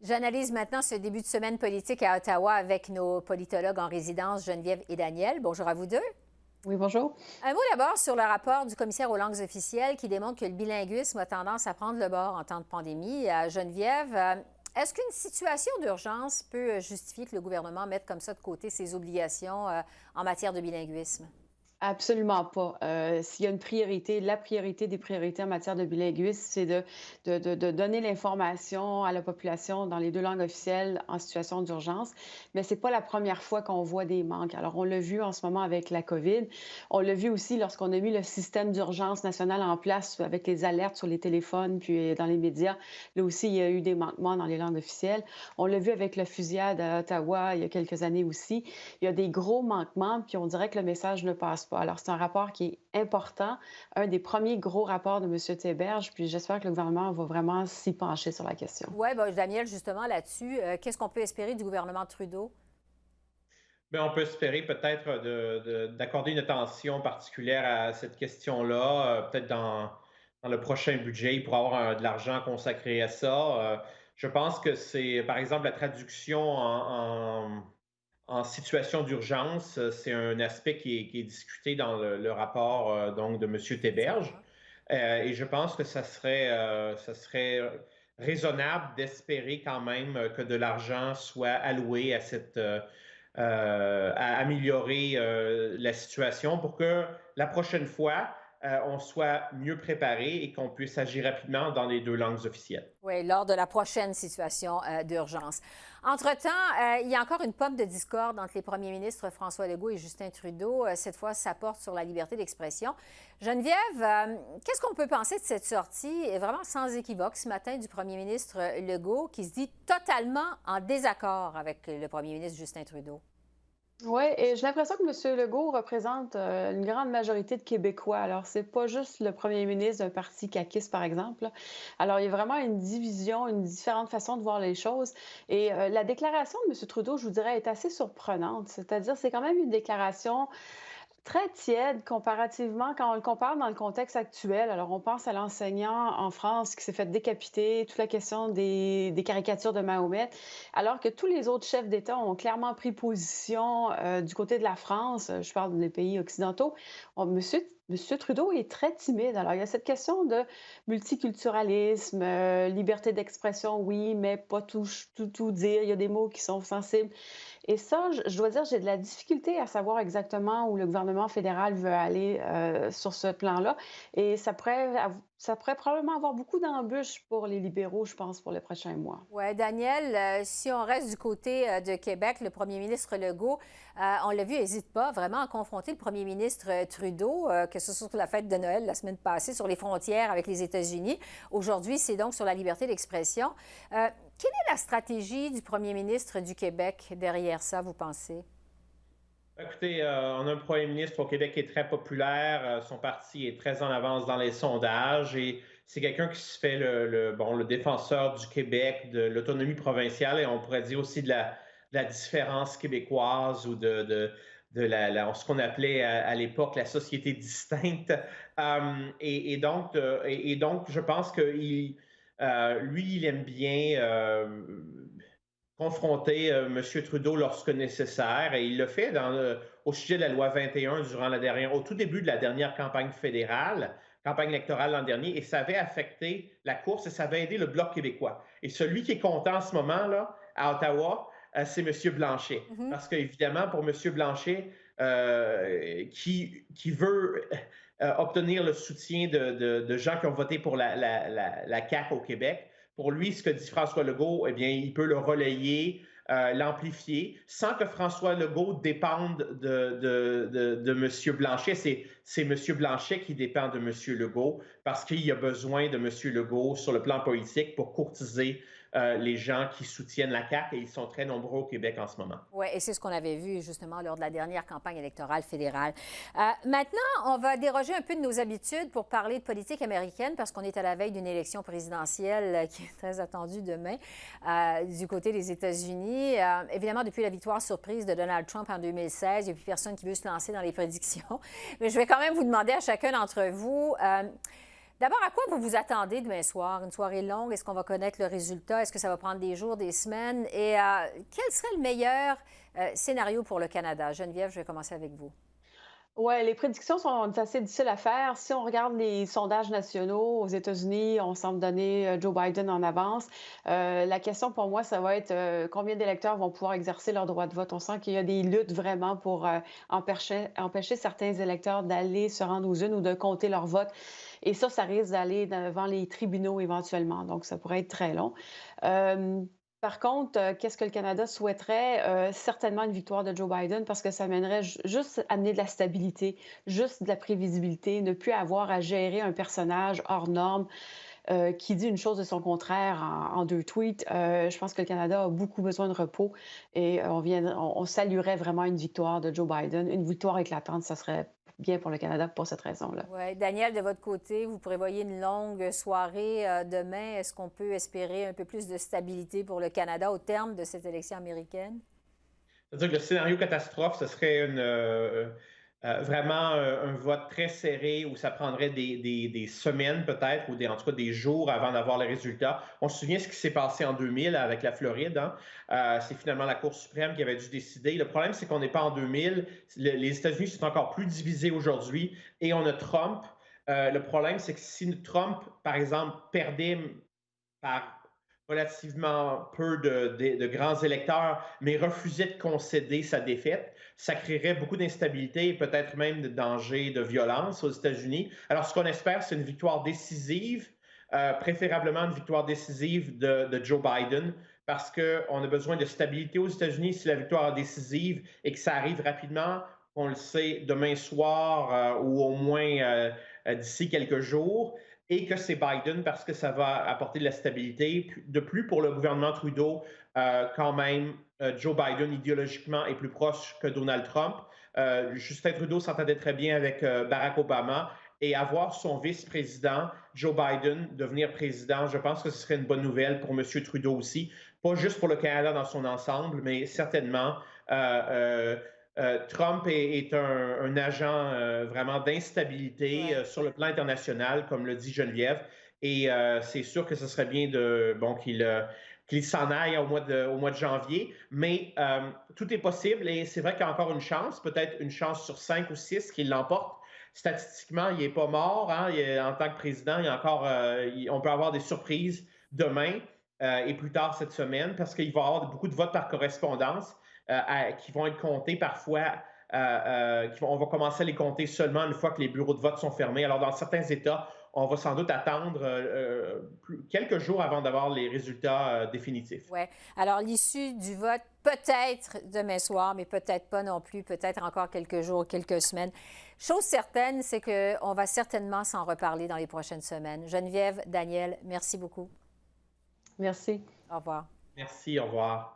J'analyse maintenant ce début de semaine politique à Ottawa avec nos politologues en résidence, Geneviève et Daniel. Bonjour à vous deux. Oui, bonjour. Un mot d'abord sur le rapport du commissaire aux langues officielles qui démontre que le bilinguisme a tendance à prendre le bord en temps de pandémie. Geneviève, est-ce qu'une situation d'urgence peut justifier que le gouvernement mette comme ça de côté ses obligations en matière de bilinguisme? Absolument pas. S'il y a une priorité, la priorité des priorités en matière de bilinguisme, c'est de donner l'information à la population dans les deux langues officielles en situation d'urgence. Mais c'est pas la première fois qu'on voit des manques. Alors, on l'a vu en ce moment avec la COVID. On l'a vu aussi lorsqu'on a mis le système d'urgence national en place avec les alertes sur les téléphones puis dans les médias. Là aussi, il y a eu des manquements dans les langues officielles. On l'a vu avec la fusillade à Ottawa il y a quelques années aussi. Il y a des gros manquements, puis on dirait que le message ne passe pas. Alors, c'est un rapport qui est important, un des premiers gros rapports de M. Théberge, puis j'espère que le gouvernement va vraiment s'y pencher sur la question. Oui, bien, Daniel, justement là-dessus, qu'est-ce qu'on peut espérer du gouvernement Trudeau? Bien, on peut espérer peut-être d'accorder une attention particulière à cette question-là, peut-être dans le prochain budget, il pourra y avoir de l'argent consacré à ça. Je pense que c'est, par exemple, la traduction en situation d'urgence, c'est un aspect qui est discuté dans le rapport donc de M. Théberge. Effectivement. Et je pense que ça serait raisonnable d'espérer quand même que de l'argent soit alloué à à améliorer la situation pour que la prochaine fois, on soit mieux préparé et qu'on puisse agir rapidement dans les deux langues officielles. Oui, lors de la prochaine situation d'urgence. Entre-temps, il y a encore une pomme de discorde entre les premiers ministres François Legault et Justin Trudeau. Cette fois, ça porte sur la liberté d'expression. Geneviève, qu'est-ce qu'on peut penser de cette sortie, vraiment sans équivoque, ce matin du premier ministre Legault, qui se dit totalement en désaccord avec le premier ministre Justin Trudeau? Oui, et j'ai l'impression que M. Legault représente une grande majorité de Québécois. Alors, c'est pas juste le premier ministre d'un parti caquiste, par exemple, là. Alors, il y a vraiment une division, une différente façon de voir les choses. Et la déclaration de M. Trudeau, je vous dirais, est assez surprenante. C'est-à-dire, c'est quand même une déclaration très tiède comparativement quand on le compare dans le contexte actuel. Alors, on pense à l'enseignant en France qui s'est fait décapiter, toute la question des caricatures de Mahomet, alors que tous les autres chefs d'État ont clairement pris position du côté de la France. Je parle des pays occidentaux. Monsieur Trudeau est très timide. Alors, il y a cette question de multiculturalisme, liberté d'expression, oui, mais pas tout dire. Il y a des mots qui sont sensibles. Et ça, je dois dire, j'ai de la difficulté à savoir exactement où le gouvernement fédéral veut aller sur ce plan-là. Et ça pourrait probablement avoir beaucoup d'embûches pour les libéraux, je pense, pour les prochains mois. Oui, Daniel, si on reste du côté de Québec, le premier ministre Legault, on l'a vu, n'hésite pas vraiment à confronter le premier ministre Trudeau, que ce soit sur la fête de Noël la semaine passée, sur les frontières avec les États-Unis. Aujourd'hui, c'est donc sur la liberté d'expression. Quelle est la stratégie du premier ministre du Québec derrière ça, vous pensez? Écoutez, on a un premier ministre au Québec qui est très populaire. Son parti est très en avance dans les sondages et c'est quelqu'un qui se fait le défenseur du Québec, de l'autonomie provinciale et on pourrait dire aussi de la différence québécoise ou ce qu'on appelait à l'époque la société distincte. Et donc, je pense que lui, il aime bien confronter M. Trudeau lorsque nécessaire, et il le fait au sujet de la loi 21 au tout début de la dernière campagne fédérale, campagne électorale l'an dernier, et ça avait affecté la course et ça avait aidé le Bloc québécois. Et celui qui est content en ce moment là à Ottawa, c'est M. Blanchet. Mhm. Parce qu'évidemment, pour M. Blanchet, qui veut obtenir le soutien de gens qui ont voté pour la CAQ au Québec, pour lui, ce que dit François Legault, eh bien, il peut le relayer, l'amplifier, sans que François Legault dépende de M. Blanchet. C'est M. Blanchet qui dépend de M. Legault parce qu'il y a besoin de M. Legault sur le plan politique pour courtiser les gens qui soutiennent la CAQ et ils sont très nombreux au Québec en ce moment. Oui, et c'est ce qu'on avait vu justement lors de la dernière campagne électorale fédérale. Maintenant, on va déroger un peu de nos habitudes pour parler de politique américaine parce qu'on est à la veille d'une élection présidentielle qui est très attendue demain du côté des États-Unis. Évidemment, depuis la victoire surprise de Donald Trump en 2016, il n'y a plus personne qui veut se lancer dans les prédictions. Mais je vais quand même vous demander à chacun d'entre vous... D'abord, à quoi vous vous attendez demain soir? Une soirée longue? Est-ce qu'on va connaître le résultat? Est-ce que ça va prendre des jours, des semaines? Et quel serait le meilleur scénario pour le Canada? Geneviève, je vais commencer avec vous. Ouais, les prédictions sont assez difficiles à faire. Si on regarde les sondages nationaux aux États-Unis, on semble donner Joe Biden en avance. La question pour moi, ça va être combien d'électeurs vont pouvoir exercer leur droit de vote. On sent qu'il y a des luttes vraiment pour empêcher certains électeurs d'aller se rendre aux urnes ou de compter leur vote. Et ça risque d'aller devant les tribunaux éventuellement. Donc, ça pourrait être très long. Euh, Par contre, qu'est-ce que le Canada souhaiterait? Certainement une victoire de Joe Biden parce que ça mènerait juste amener de la stabilité, juste de la prévisibilité, ne plus avoir à gérer un personnage hors norme qui dit une chose de son contraire en deux tweets. Je pense que le Canada a beaucoup besoin de repos et on saluerait vraiment une victoire de Joe Biden. Une victoire éclatante, ça serait bien pour le Canada pour cette raison-là. Oui. Daniel, de votre côté, vous prévoyez une longue soirée demain. Est-ce qu'on peut espérer un peu plus de stabilité pour le Canada au terme de cette élection américaine? C'est-à-dire que le scénario catastrophe, ce serait vraiment un vote très serré où ça prendrait des semaines peut-être, ou en tout cas des jours avant d'avoir les résultats. On se souvient ce qui s'est passé en 2000 avec la Floride. Hein? C'est finalement la Cour suprême qui avait dû décider. Le problème, c'est qu'on n'est pas en 2000. Les États-Unis sont encore plus divisés aujourd'hui et on a Trump. Le problème, c'est que si Trump, par exemple, perdait par relativement peu de grands électeurs, mais refusait de concéder sa défaite, ça créerait beaucoup d'instabilité et peut-être même de danger de violence aux États-Unis. Alors, ce qu'on espère, c'est une victoire décisive, préférablement une victoire décisive de Joe Biden, parce qu'on a besoin de stabilité aux États-Unis si la victoire est décisive et que ça arrive rapidement, on le sait, demain soir ou au moins d'ici quelques jours, et que c'est Biden parce que ça va apporter de la stabilité. De plus, pour le gouvernement Trudeau, quand même, Joe Biden, idéologiquement, est plus proche que Donald Trump. Justin Trudeau s'entendait très bien avec Barack Obama. Et avoir son vice-président, Joe Biden, devenir président, je pense que ce serait une bonne nouvelle pour M. Trudeau aussi. Pas juste pour le Canada dans son ensemble, mais certainement Trump est un agent vraiment d'instabilité sur le plan international, comme le dit Geneviève. Et c'est sûr que ce serait bien qu'il s'en aille au mois de janvier. Mais tout est possible et c'est vrai qu'il y a encore une chance, peut-être une chance sur 5 ou 6 qu'il l'emporte. Statistiquement, il n'est pas mort. Hein, en tant que président, on peut avoir des surprises demain et plus tard cette semaine parce qu'il va y avoir beaucoup de votes par correspondance. Qui vont être comptés parfois, on va commencer à les compter seulement une fois que les bureaux de vote sont fermés. Alors, dans certains États, on va sans doute attendre quelques jours avant d'avoir les résultats définitifs. Oui. Alors, l'issue du vote, peut-être demain soir, mais peut-être pas non plus, peut-être encore quelques jours, quelques semaines. Chose certaine, c'est qu'on va certainement s'en reparler dans les prochaines semaines. Geneviève, Daniel, merci beaucoup. Merci. Au revoir. Merci, au revoir.